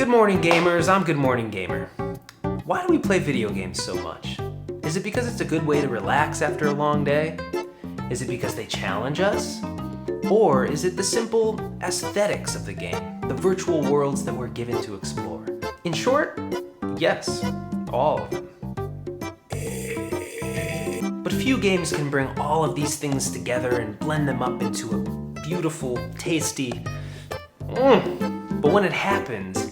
Good morning, gamers. I'm Good Morning Gamer. Why do we play video games so much? Is it because it's a good way to relax after a long day? Is it because they challenge us? Or is it the simple aesthetics of the game, the virtual worlds that we're given to explore? In short, yes, all of them. But few games can bring all of these things together and blend them up into a beautiful, tasty... But when it happens,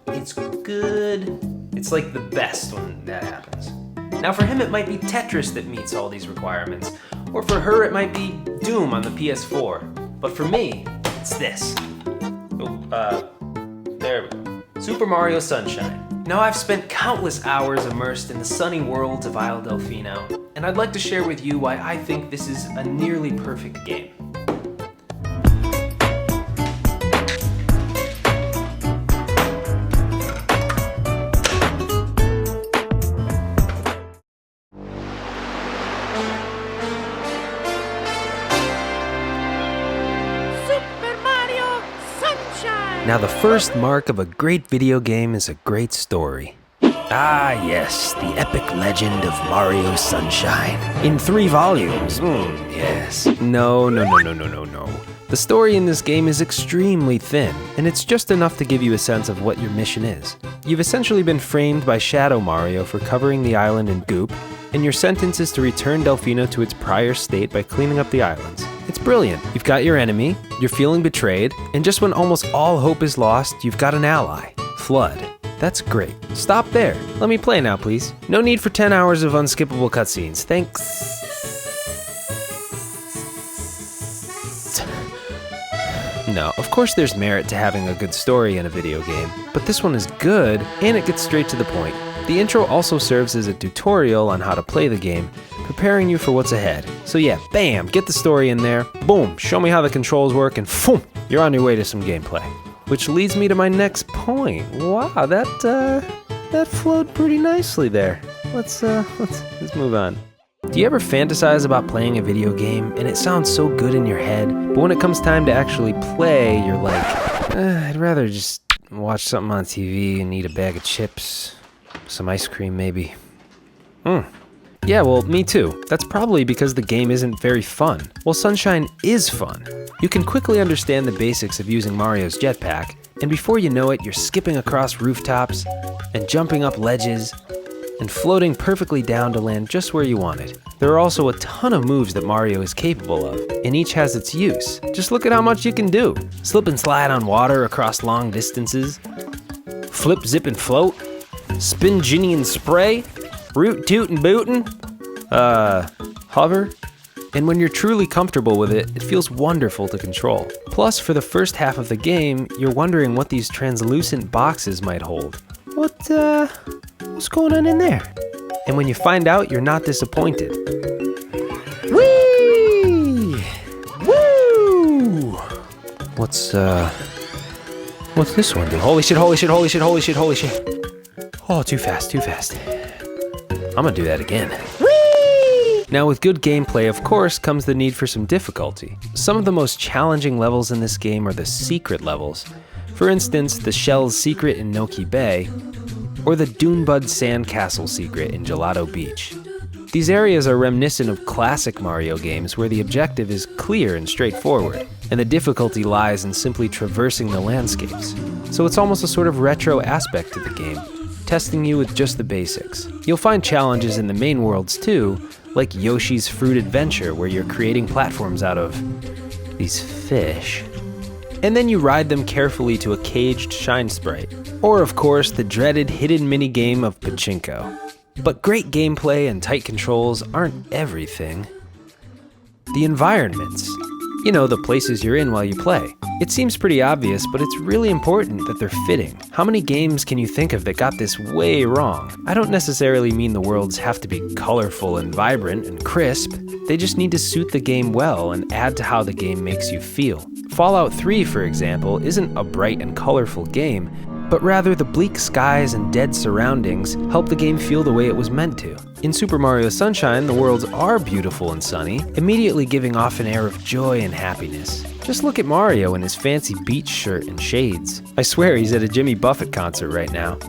it's good. It's like the best when that happens. Now for him it might be Tetris that meets all these requirements, or for her it might be Doom on the PS4. But for me, it's this. There we go. Super Mario Sunshine. Now I've spent countless hours immersed in the sunny worlds of Isle Delfino, and I'd like to share with you why I think this is a nearly perfect game. Now the first mark of a great video game is a great story. Ah yes, the epic legend of Mario Sunshine. In 3 volumes, yes. No. The story in this game is extremely thin, and it's just enough to give you a sense of what your mission is. You've essentially been framed by Shadow Mario for covering the island in goop, and your sentence is to return Delfino to its prior state by cleaning up the islands. It's brilliant. You've got your enemy, you're feeling betrayed, and just when almost all hope is lost, you've got an ally, Flood. That's great. Stop there. Let me play now, please. No need for 10 hours of unskippable cutscenes. Thanks. No, of course there's merit to having a good story in a video game, but this one is good, and it gets straight to the point. The intro also serves as a tutorial on how to play the game, preparing you for what's ahead. So yeah, bam, get the story in there, boom, show me how the controls work, and boom, you're on your way to some gameplay. Which leads me to my next point. Wow, that flowed pretty nicely there. Let's move on. Do you ever fantasize about playing a video game and it sounds so good in your head, but when it comes time to actually play, you're like, I'd rather just watch something on TV and eat a bag of chips, some ice cream maybe. Yeah, well, me too. That's probably because the game isn't very fun. Well, Sunshine is fun. You can quickly understand the basics of using Mario's jetpack, and before you know it, you're skipping across rooftops and jumping up ledges and floating perfectly down to land just where you want it. There are also a ton of moves that Mario is capable of, and each has its use. Just look at how much you can do. Slip and slide on water across long distances, flip, zip, and float, spin, ginny, and spray, root, toot, and bootin', hover. And when you're truly comfortable with it, it feels wonderful to control. Plus, for the first half of the game, you're wondering what these translucent boxes might hold. What's going on in there? And when you find out, you're not disappointed. Whee! Woo! What's this one do? Holy shit. Oh, too fast. I'm gonna do that again. Whee! Now with good gameplay, of course, comes the need for some difficulty. Some of the most challenging levels in this game are the secret levels. For instance, the Shell's secret in Noki Bay, or the Dunebud Sandcastle secret in Gelato Beach. These areas are reminiscent of classic Mario games where the objective is clear and straightforward, and the difficulty lies in simply traversing the landscapes. So it's almost a sort of retro aspect to the game, testing you with just the basics. You'll find challenges in the main worlds too, like Yoshi's Fruit Adventure, where you're creating platforms out of these fish. And then you ride them carefully to a caged Shine Sprite. Or of course, the dreaded hidden minigame of Pachinko. But great gameplay and tight controls aren't everything. The environments. You know, the places you're in while you play. It seems pretty obvious, but it's really important that they're fitting. How many games can you think of that got this way wrong? I don't necessarily mean the worlds have to be colorful and vibrant and crisp. They just need to suit the game well and add to how the game makes you feel. Fallout 3, for example, isn't a bright and colorful game, but rather the bleak skies and dead surroundings help the game feel the way it was meant to. In Super Mario Sunshine, the worlds are beautiful and sunny, immediately giving off an air of joy and happiness. Just look at Mario in his fancy beach shirt and shades. I swear he's at a Jimmy Buffett concert right now.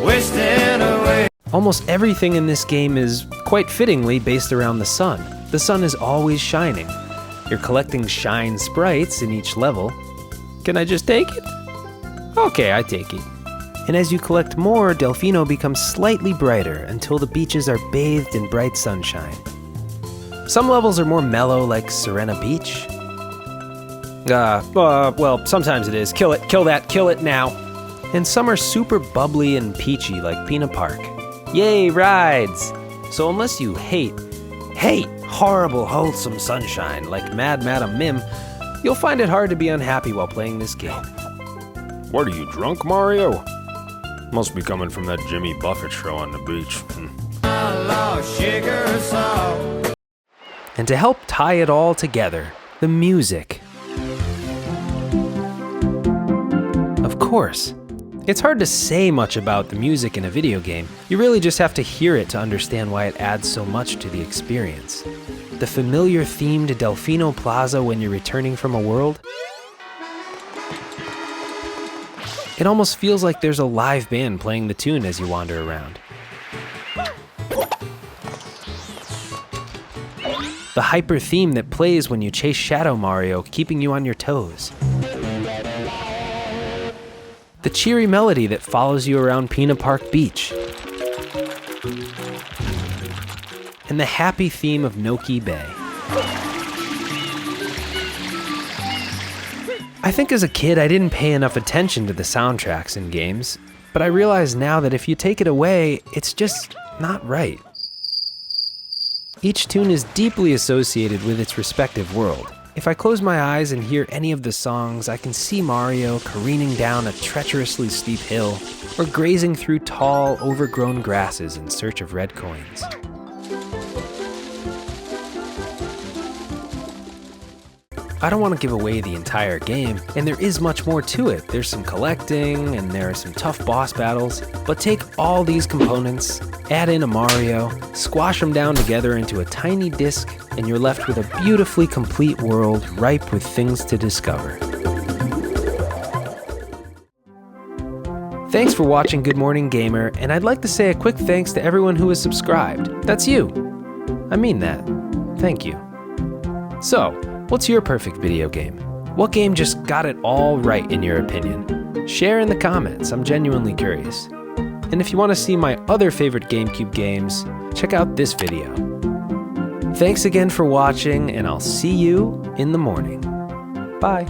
Wasting away. Almost everything in this game is, quite fittingly, based around the sun. The sun is always shining. You're collecting shine sprites in each level. Can I just take it? Okay, I take it. And as you collect more, Delfino becomes slightly brighter until the beaches are bathed in bright sunshine. Some levels are more mellow, like Serena Beach. Well, sometimes it is. Kill it now. And some are super bubbly and peachy, like Peanut Park. Yay, rides! So unless you hate horrible, wholesome sunshine like Mad Madam Mim, you'll find it hard to be unhappy while playing this game. What are you, drunk, Mario? Must be coming from that Jimmy Buffett show on the beach. And to help tie it all together, the music. Of course. It's hard to say much about the music in a video game. You really just have to hear it to understand why it adds so much to the experience. The familiar theme to Delfino Plaza when you're returning from a world. It almost feels like there's a live band playing the tune as you wander around. The hyper theme that plays when you chase Shadow Mario, keeping you on your toes. The cheery melody that follows you around Peanut Park Beach. And the happy theme of Noki Bay. I think as a kid I didn't pay enough attention to the soundtracks in games, but I realize now that if you take it away, it's just not right. Each tune is deeply associated with its respective world. If I close my eyes and hear any of the songs, I can see Mario careening down a treacherously steep hill or grazing through tall, overgrown grasses in search of red coins. I don't want to give away the entire game, and there is much more to it. There's some collecting, and there are some tough boss battles, but take all these components, add in a Mario, squash them down together into a tiny disc, and you're left with a beautifully complete world ripe with things to discover. Thanks for watching Good Morning Gamer, and I'd like to say a quick thanks to everyone who has subscribed. That's you. I mean that. Thank you. So, what's your perfect video game? What game just got it all right in your opinion? Share in the comments, I'm genuinely curious. And if you want to see my other favorite GameCube games, check out this video. Thanks again for watching, and I'll see you in the morning. Bye.